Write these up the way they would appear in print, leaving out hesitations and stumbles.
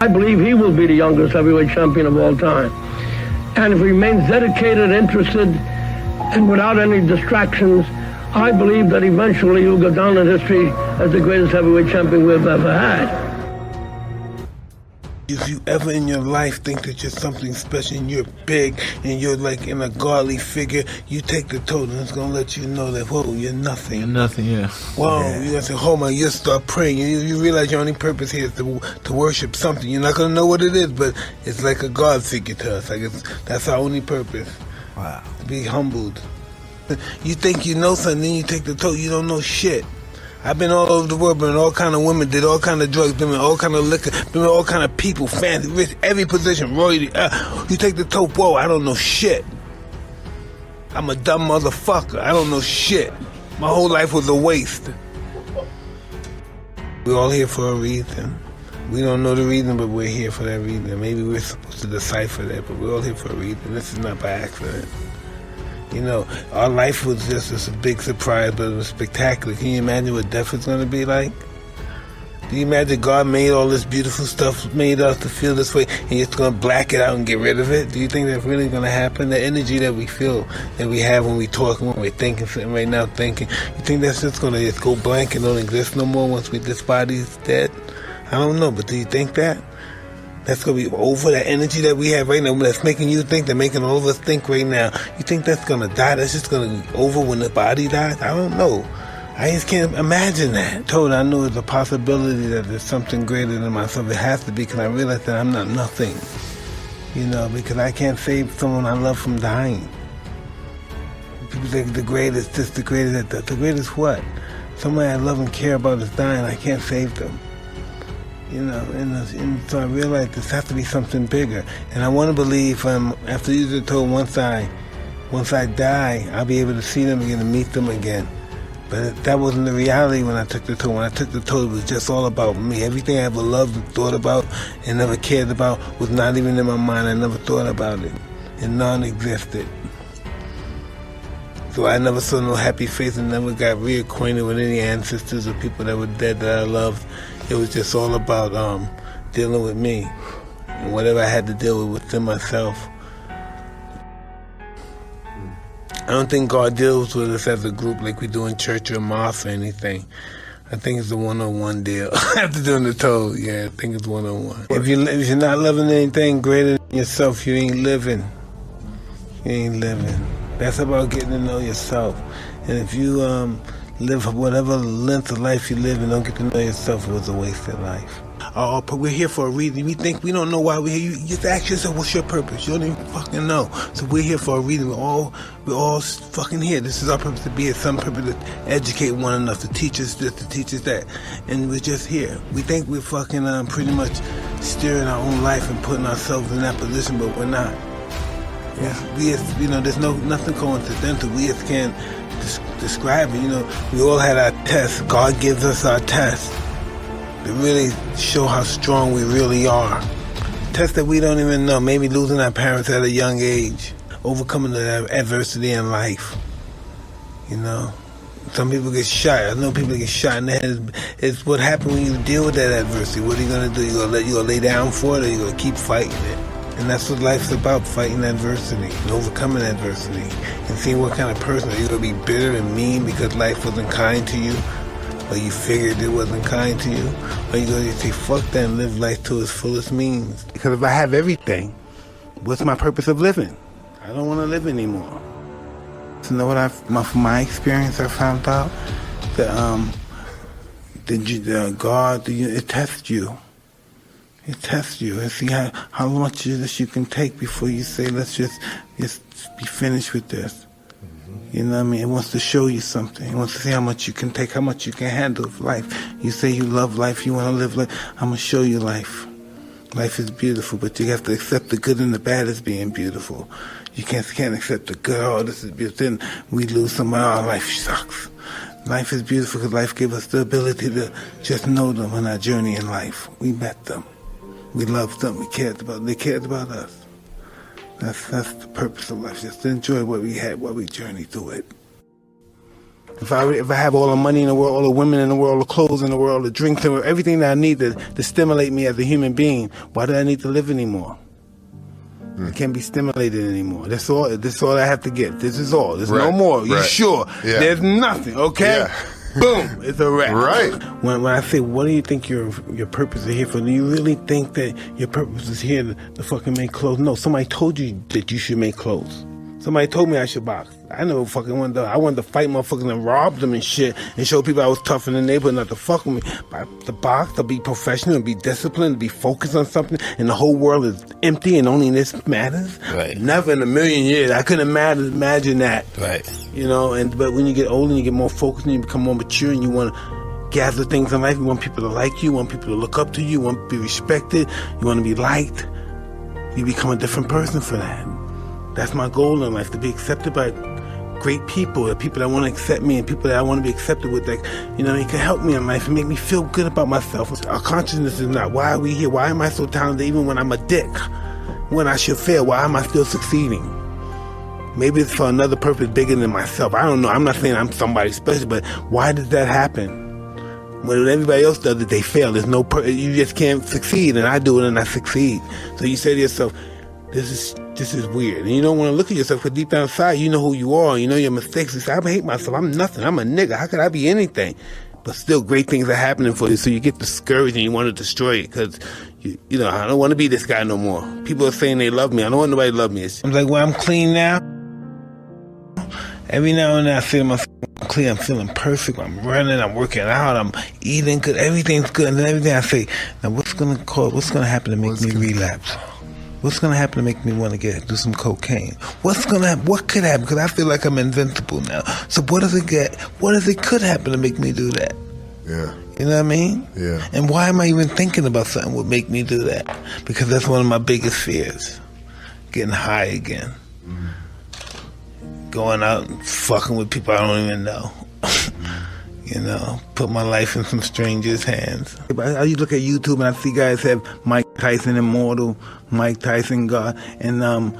I believe he will be the youngest heavyweight champion of all time. And if he remains dedicated, interested, and without any distractions, I believe that eventually he'll go down in history as the greatest heavyweight champion we've ever had. If you ever in your life think that you're something special and you're big and you're like in a godly figure, you take the totem and it's going to let you know that, whoa, you're nothing. You're nothing, yeah. Whoa, yeah. You're going to say, oh my, you start praying. You realize your only purpose here is to worship something. You're not going to know what it is, but it's like a God figure to us. Like that's our only purpose. Wow. To be humbled. You think you know something, then you take the totem, you don't know shit. I've been all over the world, been with all kind of women, did all kind of drugs, been with all kind of liquor, been with all kind of people, fancy, rich, every position, royalty. You take the top, whoa, I don't know shit. I'm a dumb motherfucker. I don't know shit. My whole life was a waste. We're all here for a reason. We don't know the reason, but we're here for that reason. Maybe we're supposed to decipher that, but we're all here for a reason. This is not by accident. You know, our life was just a big surprise, but it was spectacular. Can you imagine what death is going to be like? Do you imagine God made all this beautiful stuff, made us to feel this way, and you're just going to black it out and get rid of it? Do you think that's really going to happen? The energy that we feel, that we have when we talk, when we're thinking something right now, you think that's just going to just go blank and don't exist no more once this body's dead? I don't know, but do you think that? That's going to be over, that energy that we have right now, that's making you think, that's making all of us think right now. You think that's going to die? That's just going to be over when the body dies? I don't know. I just can't imagine that. I know it's a possibility that there's something greater than myself. It has to be, because I realize that I'm not nothing. You know, because I can't save someone I love from dying. People think the greatest, this, the greatest, that. The greatest what? Someone I love and care about is dying. I can't save them. You know, and so I realized this has to be something bigger. And I want to believe after using the totem, once I die, I'll be able to see them again and meet them again. But that wasn't the reality when I took the totem. When I took the totem, it was just all about me. Everything I ever loved and thought about and never cared about was not even in my mind. I never thought about it. It non-existed. So I never saw no happy face and never got reacquainted with any ancestors or people that were dead that I loved. It was just all about dealing with me and whatever I had to deal with within myself. I don't think God deals with us as a group like we do in church or mosque or anything. I think it's a one-on-one deal. After doing the toe, yeah, I think it's one-on-one. If you're not loving anything greater than yourself, you ain't living. You ain't living. That's about getting to know yourself. And if you live whatever length of life you live and don't get to know yourself, it was a wasted life. But we're here for a reason. We don't know why we're here. You just ask yourself, what's your purpose? You don't even fucking know. So we're here for a reason. We're all fucking here. This is our purpose, to be at some purpose, to educate one another, to teach us this, to teach us that. And we're just here. We think we're fucking pretty much steering our own life and putting ourselves in that position, but we're not. Yeah. There's nothing coincidental. We just can't describe it. You know, we all had our tests. God gives us our tests to really show how strong we really are. Tests that we don't even know. Maybe losing our parents at a young age, overcoming the adversity in life. You know, some people get shot. I know people get shot in the head. It's what happens when you deal with that adversity. What are you gonna do? You gonna lay down for it, or you gonna keep fighting it? And that's what life's about, fighting adversity and overcoming adversity and seeing what kind of person. Are you going to be bitter and mean because life wasn't kind to you, or you figured it wasn't kind to you? Or are you going to say, fuck that and live life to its fullest means? Because if I have everything, what's my purpose of living? I don't want to live anymore. So you know what from my experience I found out? That God, it tests you. It tests you and see how much of this you can take before you say, let's just be finished with this. Mm-hmm. You know what I mean? It wants to show you something. It wants to see how much you can take, how much you can handle of life. You say you love life, you want to live life. I'm going to show you life. Life is beautiful, but you have to accept the good and the bad as being beautiful. You can't accept the good, oh, this is beautiful. Then we lose somebody, oh, life sucks. Life is beautiful because life gave us the ability to just know them on our journey in life. We met them. We loved them. They cared about us. That's the purpose of life. Just to enjoy what we had while we journeyed through it. If I have all the money in the world, all the women in the world, all the clothes in the world, the drinks in the world, everything that I need to stimulate me as a human being, why do I need to live anymore? I can't be stimulated anymore. That's all I have to get. This is all. There's no more. You sure? Yeah. There's nothing, okay? Yeah. Boom, it's a wrap. Right. When I say, what do you think your purpose is here for? Do you really think that your purpose is here to fucking make clothes? No, somebody told you that you should make clothes. Somebody told me I should box. I never fucking I wanted to fight motherfuckers and rob them and shit and show people I was tough in the neighborhood not to fuck with me. But to box, to be professional, to be disciplined, to be focused on something, and the whole world is empty and only this matters. Right. Never in a million years. I couldn't imagine that. Right. You know, but when you get older and you get more focused and you become more mature and you want to gather things in life, you want people to like you, you want people to look up to you, you want to be respected, you want to be liked, you become a different person for that. That's my goal in life, to be accepted by great people, the people that want to accept me and people that I want to be accepted with, that, you know, it can help me in life and make me feel good about myself. Our consciousness is not, why are we here? Why am I so talented even when I'm a dick? When I should fail, why am I still succeeding? Maybe it's for another purpose bigger than myself. I don't know. I'm not saying I'm somebody special, but why does that happen? When everybody else does it, they fail. There's no you just can't succeed, and I do it and I succeed. So you say to yourself, this is weird. And you don't want to look at yourself, because deep down inside, you know who you are, you know your mistakes. You say, I hate myself, I'm nothing, I'm a nigga, how could I be anything? But still, great things are happening for you, so you get discouraged and you want to destroy it, because, you know, I don't want to be this guy no more. People are saying they love me, I don't want nobody to love me. I'm like, well, I'm clean now. Every now and then I feel myself clean, I'm feeling perfect, I'm running, I'm working out, I'm eating good, everything's good, and then everything I say, now what's going to happen to make me relapse? What's going to happen to make me want to do some cocaine? What could happen? Because I feel like I'm invincible now. So what could happen to make me do that? Yeah. You know what I mean? Yeah. And why am I even thinking about something would make me do that? Because that's one of my biggest fears. Getting high again. Going out and fucking with people I don't even know. You know, put my life in some strangers' hands. I look at YouTube and I see guys have Mike Tyson Immortal, Mike Tyson God, and I'm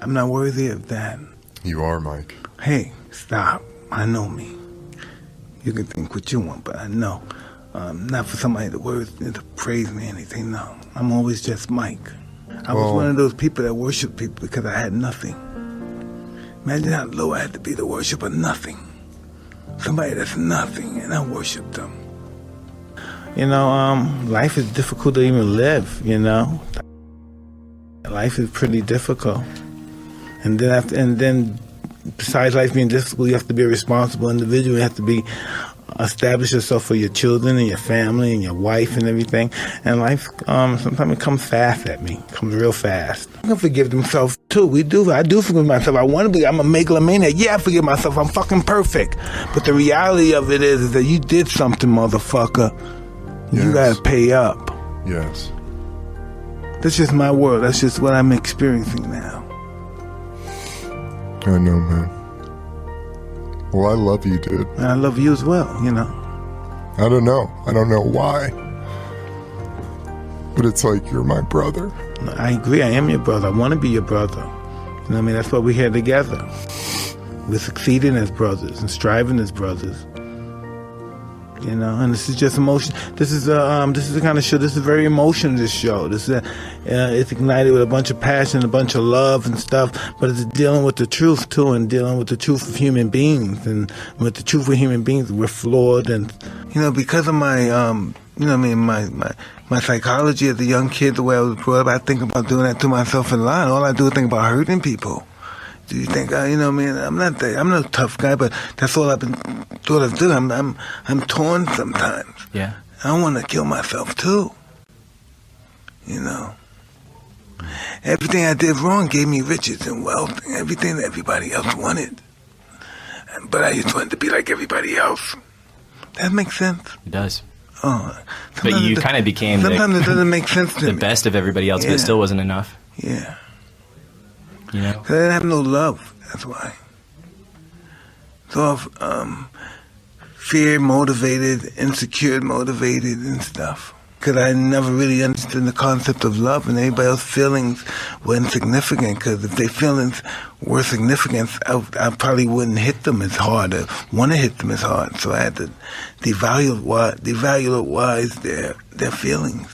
not worthy of that. You are, Mike. Hey, stop. I know me. You can think what you want, but I know. Not for somebody to praise me or anything, no. I'm always just Mike. I was one of those people that worship people because I had nothing. Imagine how low I had to be to worship a nothing. Somebody that's nothing, and I worship them. You know, life is difficult to even live, you know. Life is pretty difficult. And then besides life being difficult, you have to be a responsible individual. You have to establish yourself for your children and your family and your wife and everything. And life, sometimes it comes fast at me. It comes real fast. I can forgive myself too. I do forgive myself. I'm a megalomaniac. Yeah, I forgive myself. I'm fucking perfect. But the reality of it is that you did something, motherfucker. Yes. You gotta pay up. Yes. That's just my world. That's just what I'm experiencing now. I know, man. Well, I love you, dude. And I love you as well, you know. I don't know why. But it's like, you're my brother. I agree, I am your brother. I want to be your brother. You know what I mean? That's why we're here together. We're succeeding as brothers and striving as brothers. You know, and this is just emotion. This is the kind of show. This is very emotional. This show. It's ignited with a bunch of passion, a bunch of love and stuff. But it's dealing with the truth too, and dealing with the truth of human beings. And with the truth of human beings, we're flawed. And you know, because of my, my psychology as a young kid, the way I was brought up, I think about doing that to myself in line. All I do is think about hurting people. Do you think, I'm not a tough guy, but that's all I've been thought of doing. I'm torn sometimes. Yeah. I don't want to kill myself too. You know. Everything I did wrong gave me riches and wealth and everything that everybody else wanted. But I just wanted to be like everybody else. That makes sense? It does. Oh. But you kind of became sometimes it doesn't make sense to the me. best of everybody else, but it still wasn't enough. Yeah. You know? 'Cause I didn't have no love. That's why. So fear motivated, insecure motivated, and stuff. because I never really understood the concept of love, and everybody else's feelings were insignificant, because if their feelings were significant, I probably wouldn't hit them as hard, or want to hit them as hard. So I had to devalue their feelings.